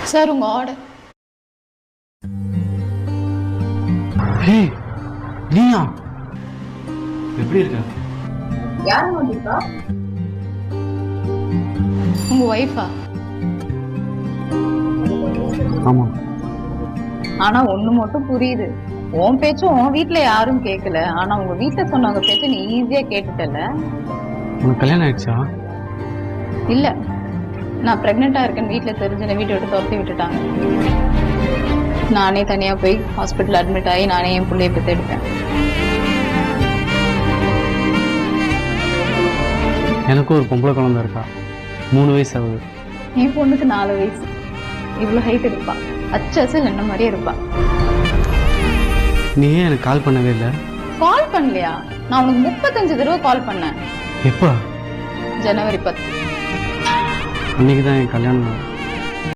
Sir உங்க order. ஹே நீயா எப்படி இருக்க? யார் வந்திருக்கா? உங்க ஒய்ஃபா? ஆமா. ஆனா ஒண்ணு மட்டும் புரியுது, உன் பேச்சும் உன் வீட்டுல யாரும் கேட்கல, ஆனா உங்க வீட்டுல சொன்னவங்க பேச்சு நீ ஈஸியா கேட்டுட்டல. உனக்கு கல்யாணம் ஆயிடுச்சா? இல்ல, நான் பிரெக்னெண்டா இருக்கேன்னு வீட்டுல தெரிஞ்சு வீட்டை விட்டு துரத்தி விட்டுட்டாங்க. நானே தனியா போய் ஹாஸ்பிட்டல் அட்மிட் ஆகி நானே என் பிள்ளைய பத்தி எடுப்பேன். எனக்கும் ஒரு பொம்பளை குழந்தை இருக்கா, 3 வயசு ஆகுது. என் பொண்ணுக்கு 4 வயசு. இவ்வளவு ஹைட் இருப்பா, அச்சல் என்ன மாதிரியே இருப்பா. நீ ஏன் எனக்கு கால் பண்ணவே இல்லை? கால் பண்ணலையா? நான் உனக்கு 35 தடவை கால் பண்ணேன். எப்போ? ஜனவரி 10. அன்னைக்கு தான் என் கல்யாணம்.